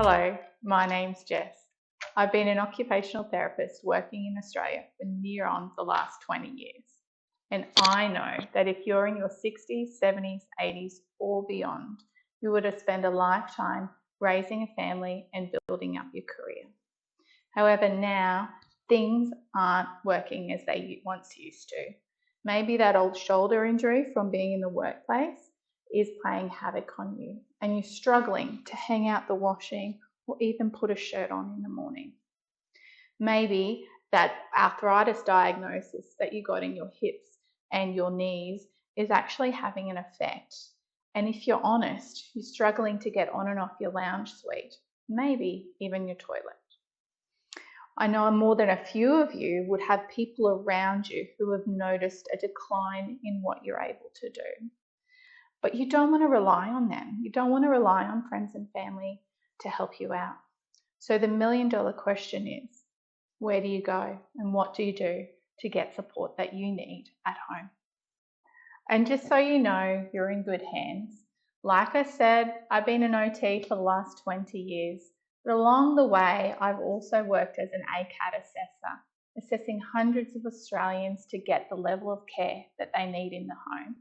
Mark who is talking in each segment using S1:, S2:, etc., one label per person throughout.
S1: Hello, my name's Jess. I've been an occupational therapist working in Australia for near on the last 20 years. And I know that if you're in your 60s, 70s, 80s, or beyond, you would have spent a lifetime raising a family and building up your career. However, now things aren't working as they once used to. Maybe that old shoulder injury from being in the workplace is playing havoc on you, and you're struggling to hang out the washing or even put a shirt on in the morning. Maybe that arthritis diagnosis that you got in your hips and your knees is actually having an effect. And if you're honest, you're struggling to get on and off your lounge suite, maybe even your toilet. I know more than a few of you would have people around you who have noticed a decline in what you're able to do. But you don't want to rely on them. You don't want to rely on friends and family to help you out. So the million-dollar question is, where do you go and what do you do to get support that you need at home? And just so you know, you're in good hands. Like I said, I've been an OT for the last 20 years. But along the way, I've also worked as an ACAT assessor, assessing hundreds of Australians to get the level of care that they need in the home.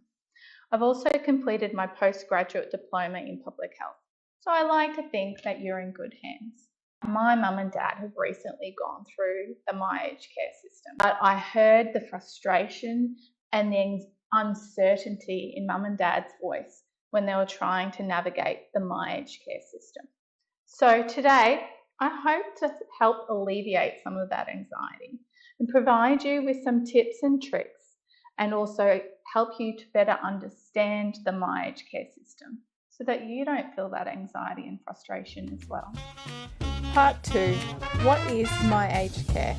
S1: I've also completed my postgraduate diploma in public health, so I like to think that you're in good hands. My mum and dad have recently gone through the My Aged Care system, but I heard the frustration and the uncertainty in mum and dad's voice when they were trying to navigate the My Aged Care system. So today, I hope to help alleviate some of that anxiety and provide you with some tips and tricks, and also help you to better understand the My Aged Care system so that you don't feel that anxiety and frustration as well.
S2: Part 2. What is My Aged Care?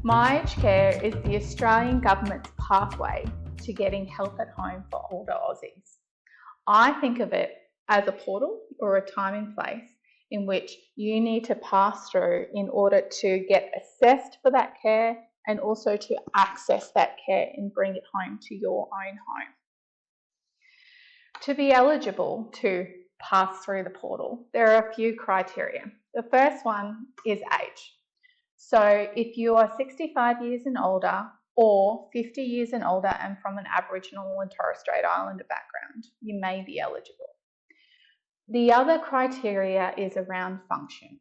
S1: My Aged Care is the Australian government's pathway to getting help at home for older Aussies. I think of it as a portal or a time and place in which you need to pass through in order to get assessed for that care and also to access that care and bring it home to your own home. To be eligible to pass through the portal, there are a few criteria. The first one is age. So if you are 65 years and older or 50 years and older and from an Aboriginal and Torres Strait Islander background, you may be eligible. The other criteria is around function.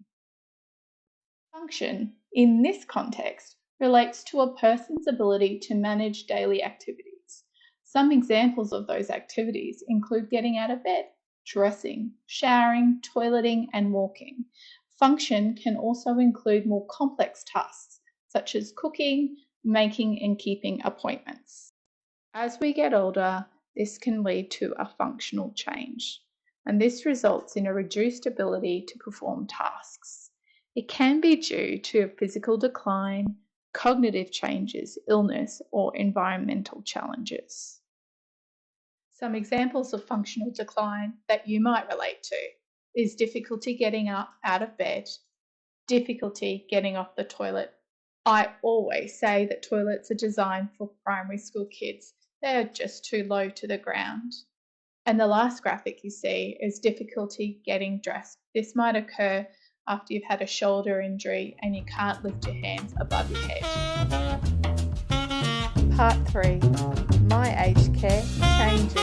S1: Function, in this context, relates to a person's ability to manage daily activities. Some examples of those activities include getting out of bed, dressing, showering, toileting, and walking. Function can also include more complex tasks, such as cooking, making, and keeping appointments. As we get older, this can lead to a functional change, and this results in a reduced ability to perform tasks. It can be due to a physical decline, cognitive changes, illness, or environmental challenges. Some examples of functional decline that you might relate to is difficulty getting up out of bed, difficulty getting off the toilet. I always say that toilets are designed for primary school kids. They are just too low to the ground. And the last graphic you see is difficulty getting dressed. This might occur after you've had a shoulder injury and you can't lift your hands above your head.
S2: Part 3. My Aged Care changes.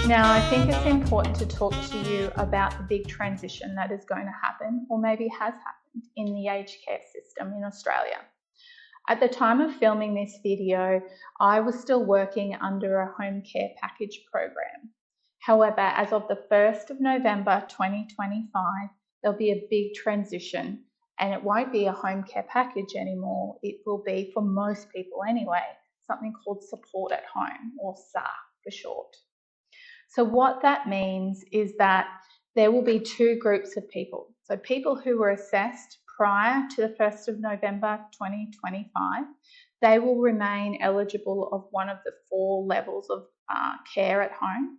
S1: Now, I think it's important to talk to you about the big transition that is going to happen, or maybe has happened, in the aged care system in Australia. At the time of filming this video, I was still working under a home care package program. However, as of the 1st of November 2025, there'll be a big transition, and it won't be a home care package anymore. It will be, for most people anyway, something called support at home, or SAR for short. So what that means is that there will be two groups of people. So people who were assessed prior to the 1st of November 2025, they will remain eligible of one of the 4 levels of care at home.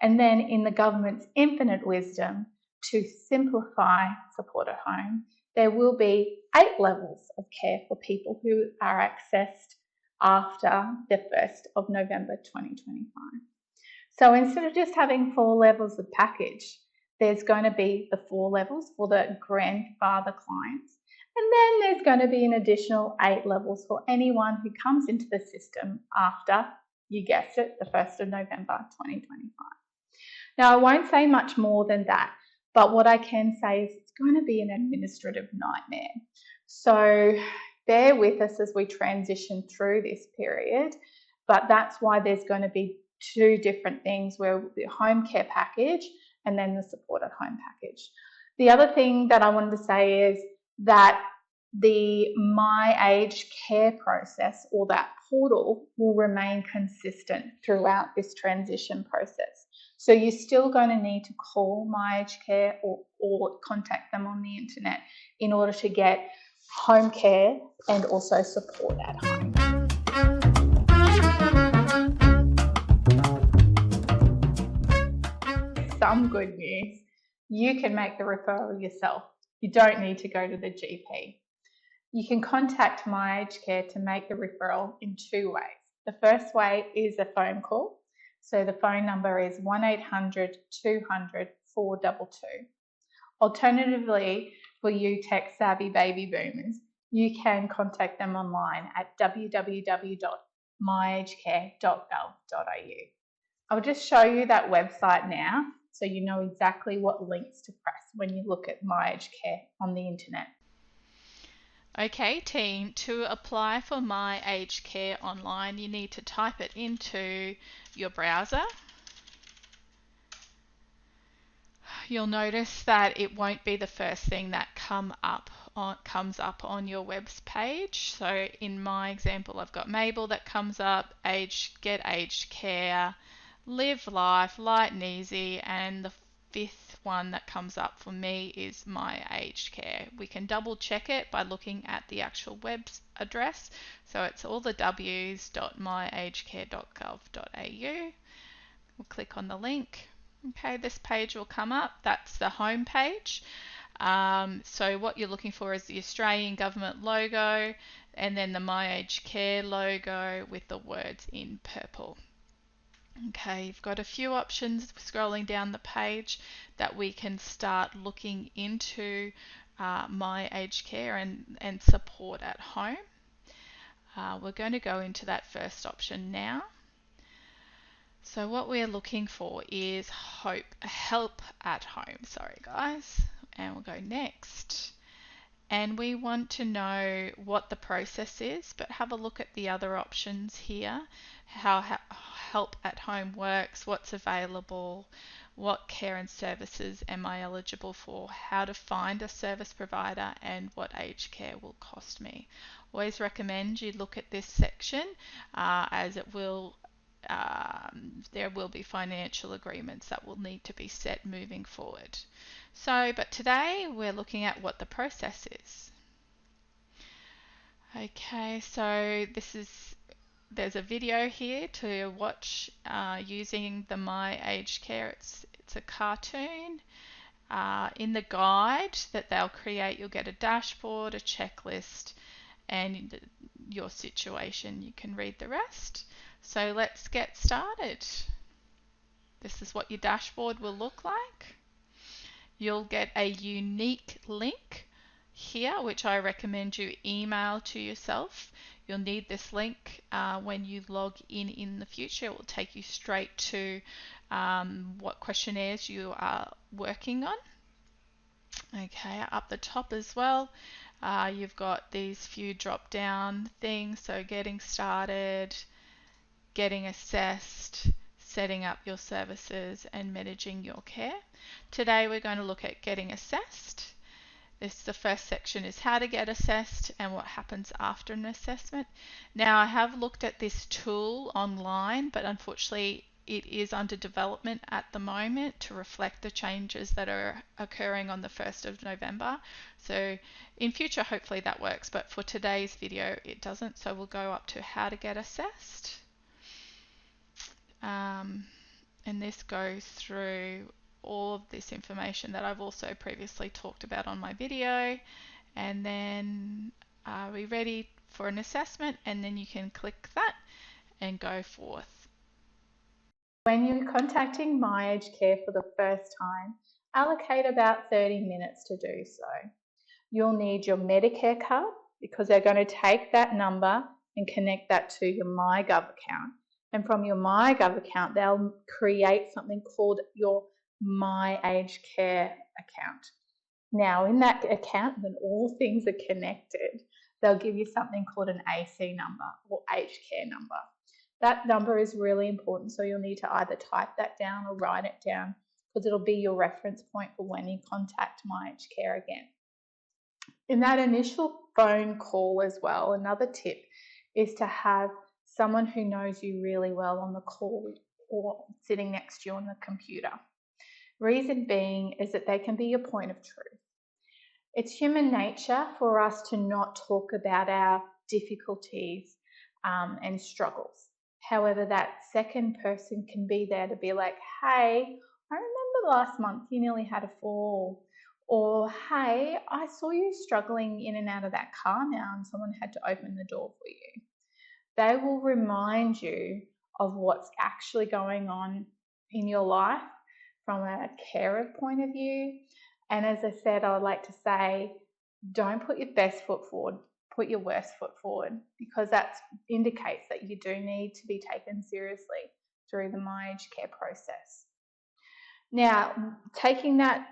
S1: And then in the government's infinite wisdom to simplify support at home, there will be 8 levels of care for people who are accessed after the 1st of November 2025. So instead of just having 4 levels of package, there's going to be the 4 levels for the grandfather clients. And then there's going to be an additional 8 levels for anyone who comes into the system after, you guessed it, the 1st of November 2025. Now, I won't say much more than that, but what I can say is it's going to be an administrative nightmare. So bear with us as we transition through this period, but that's why there's going to be 2 different things, where the home care package and then the support at home package. The other thing that I wanted to say is that the My Aged Care process, or that portal, will remain consistent throughout this transition process. So you're still going to need to call My Aged Care or contact them on the internet in order to get home care and also support at home. Some good news. You can make the referral yourself. You don't need to go to the GP. You can contact My Aged Care to make the referral in 2 ways. The first way is a phone call. So the phone number is 1800 200 422. Alternatively, for you tech-savvy baby boomers, you can contact them online at www.myagedcare.gov.au. I'll just show you that website now so you know exactly what links to press when you look at My Aged Care on the internet.
S3: Okay, team, to apply for My Aged Care online, you need to type it into your browser. You'll notice that it won't be the first thing that comes up on your web's page. So in my example, I've got Mabel that comes up, get aged care, live life, light and easy, and the 5th one that comes up for me is My Aged Care. We can double check it by looking at the actual web address. So it's all the w's.myagedcare.gov.au. We'll click on the link. Okay, this page will come up. That's the home page. So what you're looking for is the Australian government logo and then the My Aged Care logo with the words in purple. Okay, you've got a few options scrolling down the page that we can start looking into My Aged Care and support at home. We're going to go into that first option now. So what we're looking for is help at home. Sorry guys. And we'll go next. And we want to know what the process is, but have a look at the other options here. How help at home works, what's available, what care and services am I eligible for, how to find a service provider, and what aged care will cost me. Always recommend you look at this section as it will there will be financial agreements that will need to be set moving forward. But today we're looking at what the process is. Okay, so there's a video here to watch using the My Aged Care. It's a cartoon. In the guide that they'll create, you'll get a dashboard, a checklist, and your situation. You can read the rest. So let's get started. This is what your dashboard will look like. You'll get a unique link here, which I recommend you email to yourself. You'll need this link when you log in the future. It will take you straight to what questionnaires you are working on. Okay, up the top as well, you've got these few drop down things. So getting started, getting assessed, setting up your services, and managing your care. Today we're going to look at getting assessed. The first section is how to get assessed and what happens after an assessment. Now I have looked at this tool online, but unfortunately it is under development at the moment to reflect the changes that are occurring on the 1st of November. So in future hopefully that works, but for today's video it doesn't. So we'll go up to how to get assessed. And this goes through all of this information that I've also previously talked about on my video. And then are we ready for an assessment, and then you can click that and go forth.
S1: When you're contacting My Aged Care for the first time, allocate about 30 minutes to do so. You'll need your Medicare card because they're going to take that number and connect that to your MyGov account. And from your MyGov account, they'll create something called your My Aged Care account. Now, in that account, when all things are connected, they'll give you something called an AC number or aged care number. That number is really important, so you'll need to either type that down or write it down because it'll be your reference point for when you contact My Aged Care again. In that initial phone call as well, another tip is to have someone who knows you really well on the call or sitting next to you on the computer. Reason being is that they can be your point of truth. It's human nature for us to not talk about our difficulties and struggles. However, that second person can be there to be like, hey, I remember last month you nearly had a fall. Or, hey, I saw you struggling in and out of that car now and someone had to open the door for you. They will remind you of what's actually going on in your life from a carer point of view. And as I said, I would like to say, don't put your best foot forward, put your worst foot forward, because that indicates that you do need to be taken seriously through the My Aged Care process. Now, taking that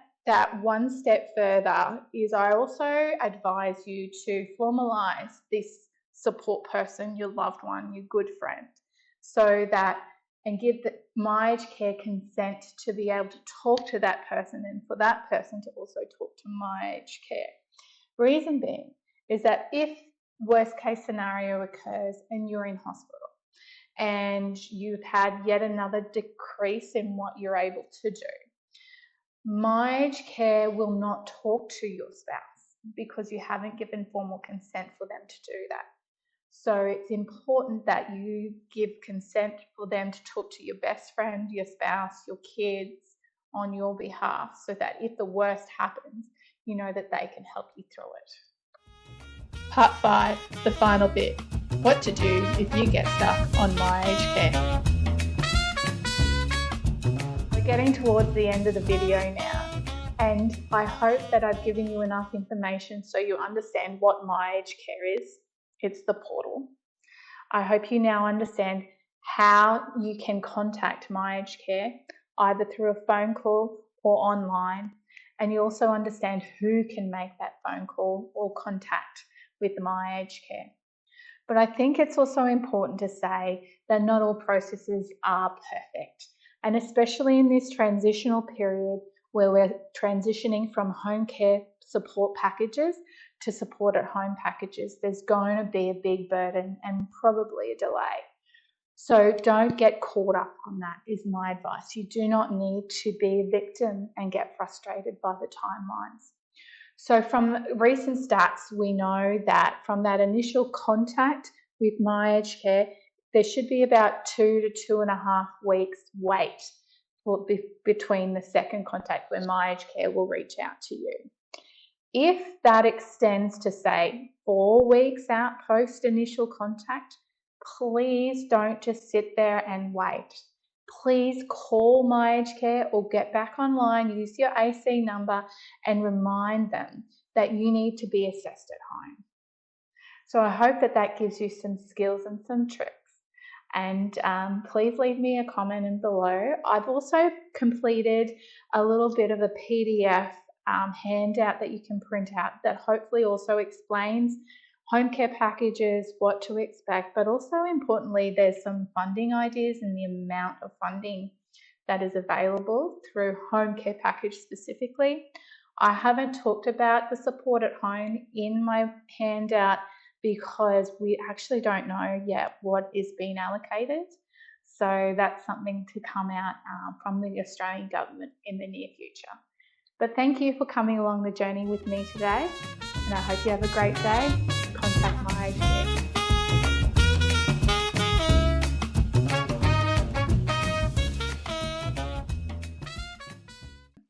S1: one step further is I also advise you to formalize this support person, your loved one, your good friend, so that and give the My Aged Care consent to be able to talk to that person and for that person to also talk to My Aged Care. Reason being is that if worst case scenario occurs and you're in hospital and you've had yet another decrease in what you're able to do, My Aged Care will not talk to your spouse because you haven't given formal consent for them to do that. So it's important that you give consent for them to talk to your best friend, your spouse, your kids on your behalf, so that if the worst happens, you know that they can help you through it. Part 5, the final bit. What to do if you get stuck on My Aged Care. We're getting towards the end of the video now, and I hope that I've given you enough information so you understand what My Aged Care is. It's the portal. I hope you now understand how you can contact My Aged Care, either through a phone call or online, and you also understand who can make that phone call or contact with My Aged Care. But I think it's also important to say that not all processes are perfect, and especially in this transitional period where we're transitioning from home care support packages to support at home packages, there's going to be a big burden and probably a delay. So don't get caught up on that, is my advice. You do not need to be a victim and get frustrated by the timelines. So from recent stats, we know that from that initial contact with My Aged Care, there should be about 2 to 2.5 weeks wait between the second contact when My Aged Care will reach out to you. If that extends to, say, 4 weeks out post initial contact, please don't just sit there and wait. Please call My Aged Care or get back online, use your AC number and remind them that you need to be assessed at home. So I hope that that gives you some skills and some tricks. And please leave me a comment in below. I've also completed a little bit of a PDF handout that you can print out that hopefully also explains home care packages, what to expect, but also importantly, there's some funding ideas and the amount of funding that is available through home care package specifically. I haven't talked about the support at home in my handout because we actually don't know yet what is being allocated. So that's something to come out from the Australian government in the near future. But thank you for coming along the journey with me today, and I hope you have a great day. Contact My Aged Care.